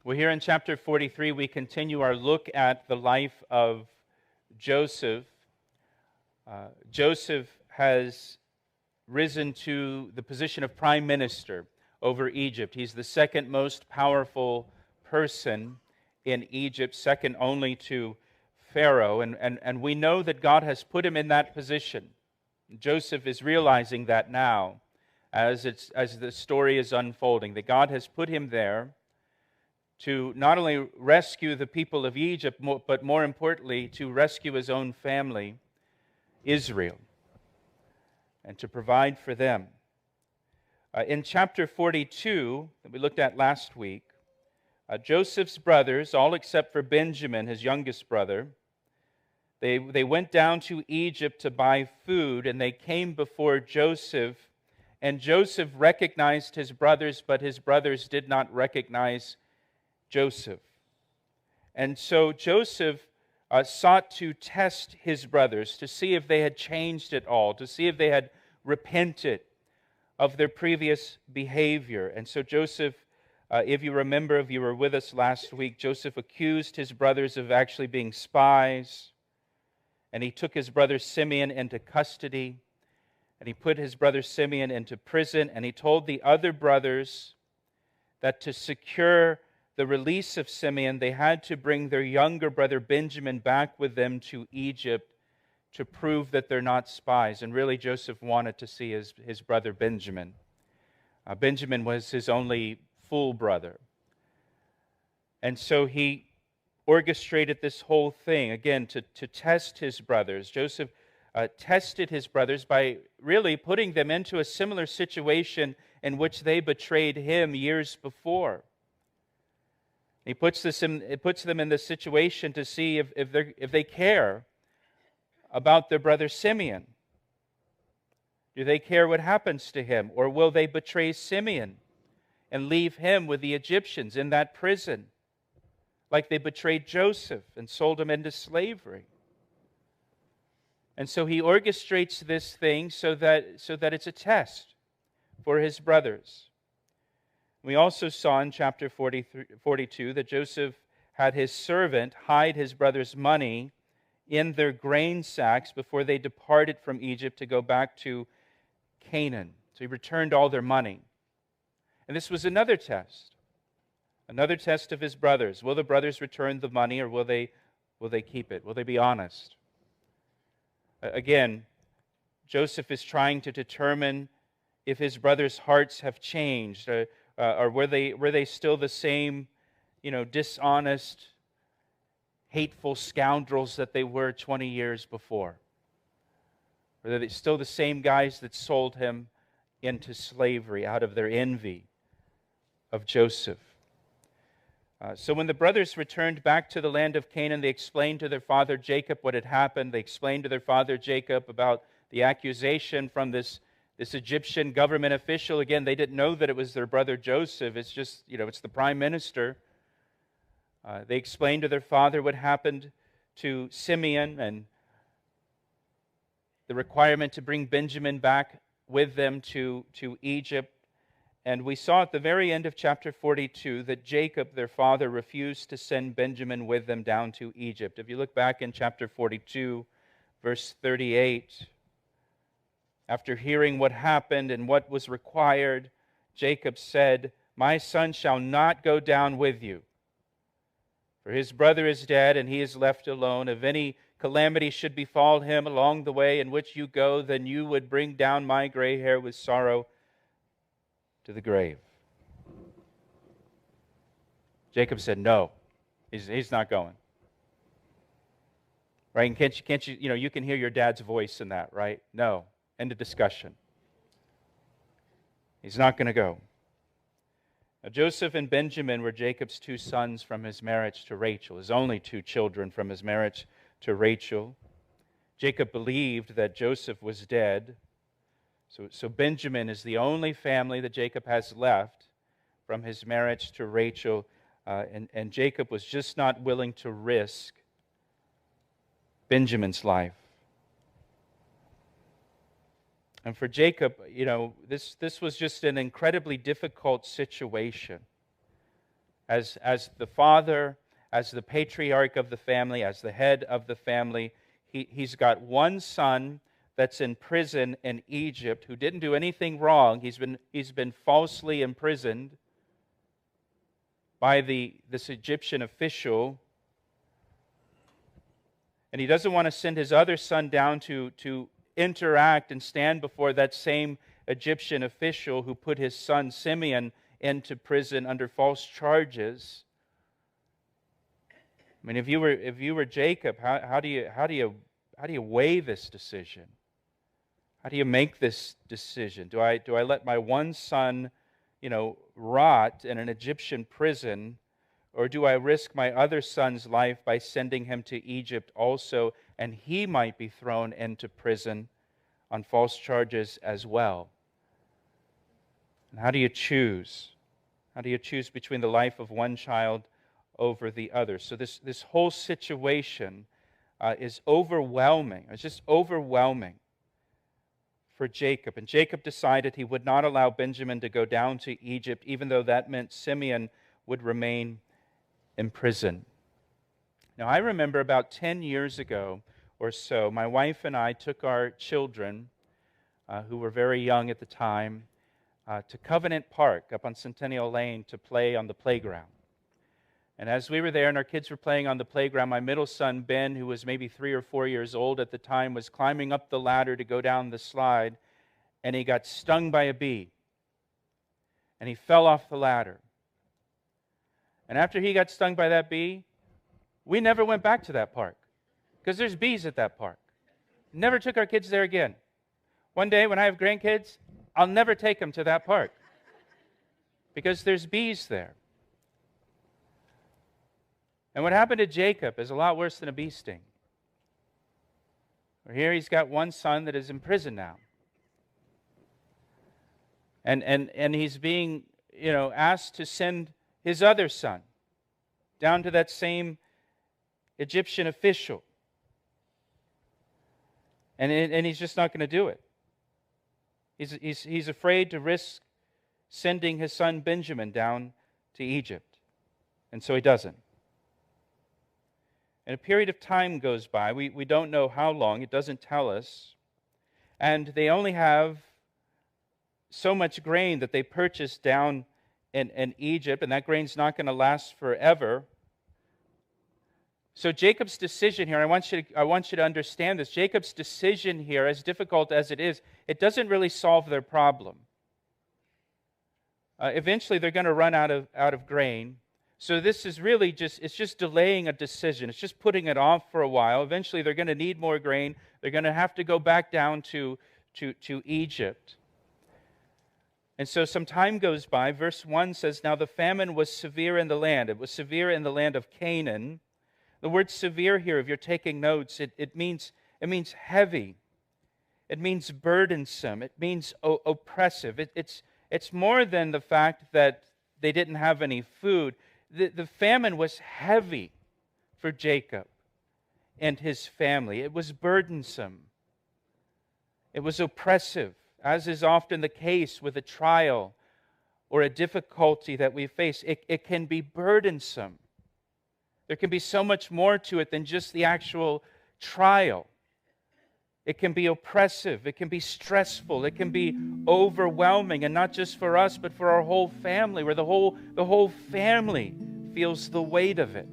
Well, here in chapter 43, we continue our look at the life of Joseph. Joseph has risen to the position of prime minister over Egypt. He's the second most powerful person in Egypt, second only to Pharaoh. And we know that God has put him in that position. Joseph is realizing that now as the story is unfolding, that God has put him there to not only rescue the people of Egypt, but more importantly, to rescue his own family, Israel, and to provide for them. In chapter 42, that we looked at last week, Joseph's brothers, all except for Benjamin, his youngest brother, they went down to Egypt to buy food, and they came before Joseph, and Joseph recognized his brothers, but his brothers did not recognize Joseph. And so Joseph sought to test his brothers to see if they had changed at all, to see if they had repented of their previous behavior. And so Joseph, if you remember, if you were with us last week, Joseph accused his brothers of actually being spies. And he took his brother Simeon into custody. And he put his brother Simeon into prison. And he told the other brothers that to secure the release of Simeon, they had to bring their younger brother Benjamin back with them to Egypt to prove that they're not spies. And really, Joseph wanted to see his brother Benjamin. Benjamin was his only full brother. And so he orchestrated this whole thing, again, to test his brothers. Joseph tested his brothers by really putting them into a similar situation in which they betrayed him years before. He puts them in this situation to see if they care about their brother Simeon. Do they care what happens to him? Or will they betray Simeon and leave him with the Egyptians in that prison, like they betrayed Joseph and sold him into slavery? And so he orchestrates this thing so that it's a test for his brothers. We also saw in chapter 42 that Joseph had his servant hide his brother's money in their grain sacks before they departed from Egypt to go back to Canaan. So he returned all their money. And this was another test of his brothers. Will the brothers return the money, or will they keep it? Will they be honest? Again, Joseph is trying to determine if his brothers' hearts have changed, or were they still the same, dishonest, hateful scoundrels that they were 20 years before? Or are they still the same guys that sold him into slavery out of their envy of Joseph? So when the brothers returned back to the land of Canaan, they explained to their father Jacob what had happened. They explained to their father Jacob about the accusation from this Egyptian government official. Again, they didn't know that it was their brother Joseph. It's just, it's the prime minister. They explained to their father what happened to Simeon and the requirement to bring Benjamin back with them to Egypt. And we saw at the very end of chapter 42 that Jacob, their father, refused to send Benjamin with them down to Egypt. If you look back in chapter 42, verse 38, after hearing what happened and what was required, Jacob said, "My son shall not go down with you, for his brother is dead and he is left alone. If any calamity should befall him along the way in which you go, then you would bring down my gray hair with sorrow to the grave." Jacob said, "No, he's not going." Right? And can't you, you can hear your dad's voice in that, right? No. End of discussion. He's not going to go. Now, Joseph and Benjamin were Jacob's two sons from his marriage to Rachel, his only two children from his marriage to Rachel. Jacob believed that Joseph was dead. So Benjamin is the only family that Jacob has left from his marriage to Rachel. And Jacob was just not willing to risk Benjamin's life. And for Jacob, this was just an incredibly difficult situation. as the father, as the patriarch of the family, as the head of the family. He's got one son that's in prison in Egypt who didn't do anything wrong. He's been falsely imprisoned by this Egyptian official. And he doesn't want to send his other son down to interact and stand before that same Egyptian official who put his son Simeon into prison under false charges. I mean, if you were Jacob, how do you weigh this decision? How do you make this decision? Do I let my one son, rot in an Egyptian prison, or do I risk my other son's life by sending him to Egypt also, and he might be thrown into prison on false charges as well? And how do you choose? How do you choose between the life of one child over the other? So this whole situation is overwhelming. It's just overwhelming for Jacob. And Jacob decided he would not allow Benjamin to go down to Egypt, even though that meant Simeon would remain in prison. Now, I remember about 10 years ago or so, my wife and I took our children, who were very young at the time, to Covenant Park up on Centennial Lane to play on the playground. And as we were there and our kids were playing on the playground, my middle son, Ben, who was maybe 3 or 4 years old at the time, was climbing up the ladder to go down the slide, and he got stung by a bee. And he fell off the ladder. And after he got stung by that bee, we never went back to that park because there's bees at that park. Never took our kids there again. One day when I have grandkids, I'll never take them to that park because there's bees there. And what happened to Jacob is a lot worse than a bee sting. Here he's got one son that is in prison now. And he's being, asked to send his other son down to that same Egyptian official. And he's just not going to do it. He's afraid to risk sending his son Benjamin down to Egypt. And so he doesn't. And a period of time goes by. We don't know how long. It doesn't tell us. And they only have so much grain that they purchased down in Egypt, and that grain's not going to last forever. So Jacob's decision here, I want you to understand this. Jacob's decision here, as difficult as it is, it doesn't really solve their problem. Eventually, they're going to run out of grain. So this is really just delaying a decision. It's just putting it off for a while. Eventually, they're going to need more grain. They're going to have to go back down to Egypt. And so some time goes by. Verse 1 says, "Now the famine was severe in the land." It was severe in the land of Canaan. The word severe here, if you're taking notes, it means heavy. It means burdensome. It means oppressive. It's more than the fact that they didn't have any food. The famine was heavy for Jacob and his family. It was burdensome. It was oppressive, as is often the case with a trial or a difficulty that we face. It can be burdensome. There can be so much more to it than just the actual trial. It can be oppressive. It can be stressful. It can be overwhelming, and not just for us, but for our whole family, where the whole family feels the weight of it.